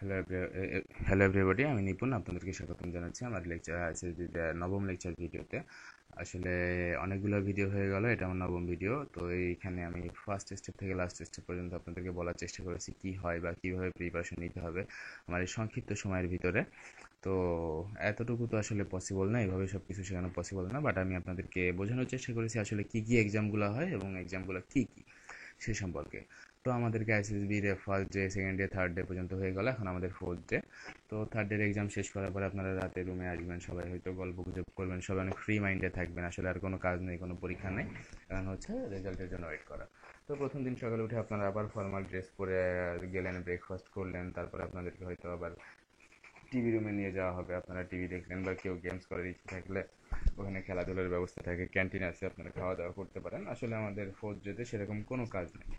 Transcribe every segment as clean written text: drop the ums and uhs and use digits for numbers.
Hello hello everybody, আমি নিপুণ। আপনাদেরকে স্বাগতম জানাচ্ছি আমার লেকচার আছে নবম লেকচার ভিডিওতে। আসলে অনেকগুলো ভিডিও হয়ে গেল, এটা আমার নবম ভিডিও। তো এইখানে আমি ফার্স্ট স্টেপ থেকে লাস্ট স্টেপ পর্যন্ত আপনাদেরকে বলার চেষ্টা করেছি কি হয় বা কীভাবে প্রিপারেশন নিতে হবে আমার এই সংক্ষিপ্ত সময়ের ভিতরে। তো এতটুকু তো আসলে পসিবল না, এভাবে সব কিছু শেখানো পসিবল না, বাট আমি আপনাদেরকে বোঝানোর চেষ্টা করেছি আসলে কী কী এক্সামগুলো হয় এবং এক্সামগুলো কী কী সে সম্পর্কে। তো আমাদেরকে আইসিএসবির first day, second day, third day পর্যন্ত হয়ে গেল, এখন আমাদের ফোর্থ ডে। তো থার্ড ডের এক্সাম শেষ করার পরে আপনারা রাতে রুমে আসবেন, সবাই হয়তো গল্প গুজব করবেন, সবাই অনেক ফ্রি মাইন্ডে থাকবেন, আসলে আর কোনো কাজ নেই, কোনো পরীক্ষা নেই, এখন হচ্ছে রেজাল্টের জন্য ওয়েট করা। তো প্রথম দিন সকালে উঠে আপনারা আবার ফর্মাল ড্রেস পরে গেলেন, ব্রেকফাস্ট করলেন, তারপরে আপনাদেরকে হয়তো আবার টিভি রুমে নিয়ে যাওয়া হবে, আপনারা টিভি দেখলেন, বা কেউ গেমস করার ইচ্ছে থাকলে ওখানে খেলাধুলার ব্যবস্থা থাকে, ক্যান্টিন আছে, আপনারা খাওয়া দাওয়া করতে পারেন। আসলে আমাদের ফোর্থ ডেতে সেরকম কোনো কাজ নেই,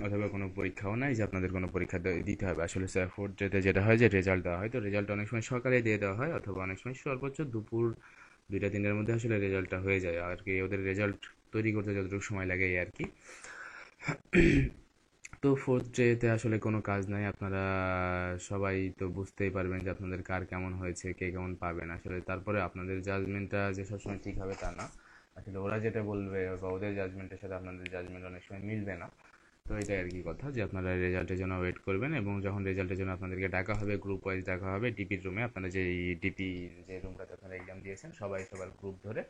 অথবা কোনো পরীক্ষাও নাই যে আপনাদের কোনো পরীক্ষা দিতে হবে। আসলে স্যার ফোর্থ ডেতে যেটা হয় যে রেজাল্ট দেওয়া হয়, তো রেজাল্ট অনেক সময় সকালে দিয়ে দেওয়া হয়, অথবা অনেক সময় সর্বোচ্চ দুপুর 2টা 3টার মধ্যে আসলে রেজাল্টটা হয়ে যায় আর কি। ওদের রেজাল্ট তৈরি করতে যতটুকু সময় লাগে এই আর কি। তো ফোর্থ ডেতে আসলে কোনো কাজ নাই, আপনারা সবাই তো বুঝতেই পারবেন যে আপনাদের কার কেমন হয়েছে, কে কেমন পাবেন। আসলে তারপরে আপনাদের জাজমেন্টটা যে সবসময় ঠিক হবে তা না, আসলে ওরা যেটা বলবে বা ওদের জাজমেন্টের সাথে আপনাদের জাজমেন্ট অনেক সময় মিলবে না। তো এটাই আর কি কথা, যে আপনারা রেজাল্টের জন্য ওয়েট করবেন, এবং যখন রেজাল্টের জন্য আপনাদেরকে ডাকা হবে, গ্রুপ ওয়াইজ ডাকা হবে ডিপির রুমে। আপনারা যে ডিপি, যে রুমটাতে আপনারা এক্সাম দিয়েছেন, সবাই সবার গ্রুপ ধরে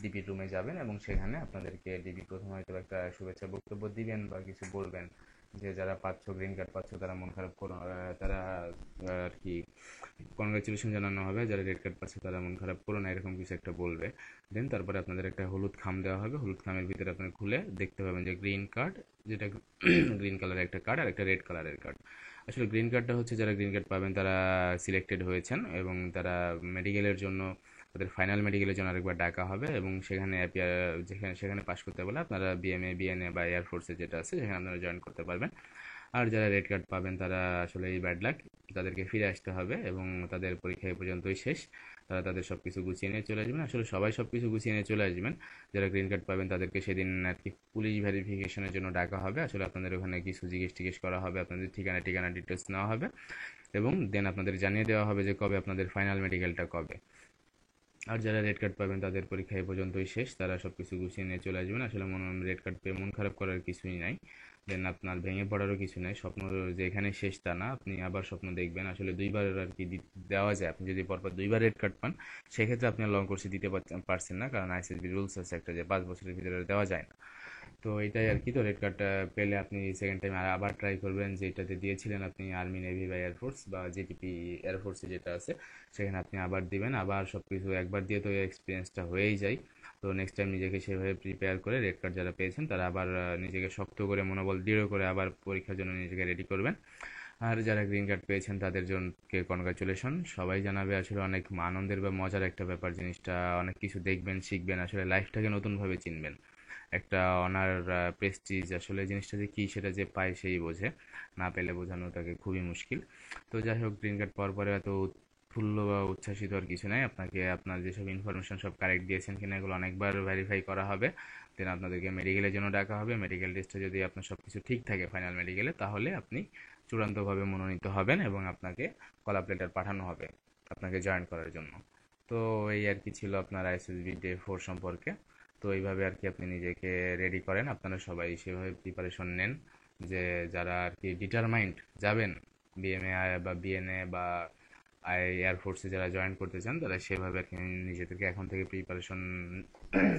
ডিপির রুমে যাবেন, এবং সেখানে আপনাদেরকে ডিপি প্রথমে হয়তো একটা শুভেচ্ছা বক্তব্য দিবেন বা কিছু বলবেন, যে যারা পাচ্ছ, গ্রিন কার্ড পাচ্ছ, তারা মন খারাপ করো, তারা আর কি কনগ্রাচুলেশন জানানো হবে, যারা রেড কার্ড পাচ্ছে তারা মন খারাপ করো না, এরকম কিছু একটা বলবে। দেন তারপরে আপনাদের একটা হলুদ খাম দেওয়া হবে, হলুদ খামের ভিতরে আপনারা খুলে দেখতে পাবেন যে গ্রিন কার্ড, যেটা গ্রিন কালারের একটা কার্ড আর একটা রেড কালারের কার্ড। আসলে গ্রিন কার্ডটা হচ্ছে যারা গ্রিন কার্ড পাবেন তারা সিলেক্টেড হয়েছেন, এবং তারা মেডিকেলের জন্য, তাদের ফাইনাল মেডিকেলের জন্য আরেকবার ডাকা হবে, এবং সেখানে যেখানে সেখানে পাশ করতে বলে আপনারা বিএমএ, বিএনএ বা এয়ারফোর্সে যেটা আছে সেখানে আপনারা জয়েন করতে পারবেন। আর যারা রেড কার্ড পাবেন তারা আসলে এই ব্যাড লাক, তাদেরকে ফিরে আসতে হবে, এবং তাদের পরীক্ষা এই পর্যন্তই শেষ। তারা তাদের সব কিছু গুছিয়ে নিয়ে চলে আসবেন, আসলে সবাই সব কিছু গুছিয়ে নিয়ে চলে আসবেন। যারা গ্রিন কার্ড পাবেন তাদেরকে সেদিন আর কি পুলিশ ভেরিফিকেশনের জন্য ডাকা হবে, আসলে আপনাদের ওখানে কিছু জিজ্ঞেস টিজ্ঞেস করা হবে, আপনাদের ঠিকানা ঠিকানা ডিটেলস নেওয়া হবে, এবং দেন আপনাদের জানিয়ে দেওয়া হবে যে কবে আপনাদের ফাইনাল মেডিকেলটা কবে। আর যারা রেড কার্ড পাবেন তাদের পরীক্ষা এই পর্যন্তই শেষ, তারা সব কিছু গুছিয়ে নিয়ে চলে আসবেন। আসলে রেড কার্ড পেয়ে মন খারাপ করার কিছুই নাই, দেন আপনার ভেঙে পড়ারও কিছু নাই। স্বপ্ন যে এখানে শেষ তা না, আপনি আবার স্বপ্ন দেখবেন, আসলে দুইবার আর কি দেওয়া যায়। আপনি যদি পরপর দুইবার রেড কার্ড পান, সেক্ষেত্রে আপনি লং কোর্সে দিতে পারছেন না, কারণ আইসিএসবি রুলস আছে একটা যে 5 বছরের ভিতরে দেওয়া যায় না। তো এটাই আর কি। তো রেড কার্ডটা পেলে আপনি সেকেন্ড টাইম আবার ট্রাই করবেন, যেটাতে দিয়েছিলেন আপনি আর্মি, নেভি বা এয়ারফোর্স বা জিটিপি এয়ারফোর্সে যেটা আছে, সেখানে আপনি আবার দিবেন। আবার সব কিছু একবার দিয়ে তো এক্সপিরিয়েন্সটা হয়েই যায়। তো নেক্সট টাইম নিজেকে সেভাবে প্রিপেয়ার করে রেড কার্ড যারা পেয়েছেন তারা আবার নিজেকে শক্ত করে, মনোবল দৃঢ় করে আবার পরীক্ষার জন্য নিজেকে রেডি করবেন। আর যারা গ্রিন কার্ড পেয়েছেন তাদের জন্য কনগ্রাচুলেশন, সবাই জানাবে। আসলে অনেক আনন্দের বা মজার একটা ব্যাপার জিনিসটা, অনেক কিছু দেখবেন, শিখবেন, আসলে লাইফটাকে নতুনভাবে চিনবেন। একটা অনার প্রেস্টিজ, আসলে জিনিসটা যে কী সেটা যে পায় সেই বোঝে, না পেলে বোঝানো তাকে খুবই মুশকিল। তো যাই হোক, গ্রিন কার্ড পাওয়ার পরে এত উৎফুল্ল বা উচ্ছ্বাসিত আর কিছু নাই, আপনাকে আপনার যেসব ইনফরমেশন সব কারেক্ট দিয়েছেন কিনা এগুলো অনেকবার ভেরিফাই করা হবে। দেন আপনাদেরকে মেডিকেলের জন্য ডাকা হবে, মেডিকেল টেস্টে যদি আপনার সব কিছু ঠিক থাকে ফাইনাল মেডিকেলে, তাহলে আপনি চূড়ান্তভাবে মনোনীত হবেন, এবং আপনাকে কল আপ লেটার পাঠানো হবে আপনাকে জয়েন করার জন্য। তো এই আর কি ছিল আপনার আইএসএসবি ডে 4 সম্পর্কে। তো এইভাবে আর কি আপনি নিজেকে রেডি করেন, আপনারা সবাই সেভাবে প্রিপারেশন নেন, যে যারা আর কি ডিটারমাইন্ড যাবেন বিএমএ বা বিএনএ বা এয়ারফোর্সে যারা জয়েন করতে চান, তারা সেভাবে আর কি নিজেদেরকে এখন থেকে প্রিপারেশন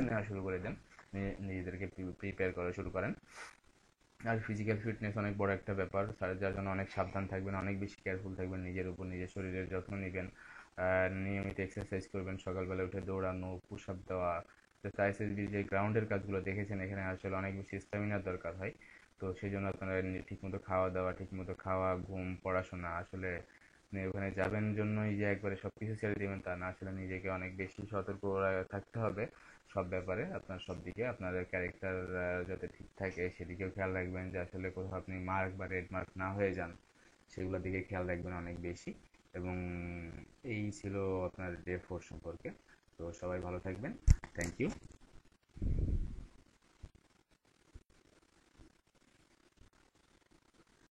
নেওয়া শুরু করে দেন, নিজেদেরকে প্রিপেয়ার করা শুরু করেন। আর ফিজিক্যাল ফিটনেস অনেক বড় একটা ব্যাপার, যার জন্য অনেক সাবধান থাকবেন, অনেক বেশি কেয়ারফুল থাকবেন নিজের উপর, নিজের শরীরের যত্ন নেবেন। নিয়মিত এক্সারসাইজ করবেন, সকালবেলা উঠে দৌড়ানো, পুশ আপ দেওয়া। আইএসএসবি যে গ্রাউন্ডের কাজগুলো দেখেছেন, এখানে আসলে অনেক বেশি স্ট্যামিনার দরকার হয়। তো সেই জন্য আপনারা ঠিকমতো খাওয়া দাওয়া, ঠিকমতো খাওয়া, ঘুম, পড়াশোনা, আসলে আপনি ওখানে যাবেন জন্যই যে একবারে সব কিছু ছেড়ে দেবেন তা না, আসলে নিজেকে অনেক বেশি সতর্ক থাকতে হবে সব ব্যাপারে। আপনার সব দিকে আপনার ক্যারেক্টার যাতে ঠিক থাকে সেদিকেও খেয়াল রাখবেন, যে আসলে কোথাও আপনি মার্ক বা রেড মার্ক না হয়ে যান, সেগুলোর দিকে খেয়াল রাখবেন অনেক বেশি। এবং এই ছিল আপনার ডে 4 সম্পর্কে। তো সবাই ভালো থাকবেন, থ্যাংক ইউ।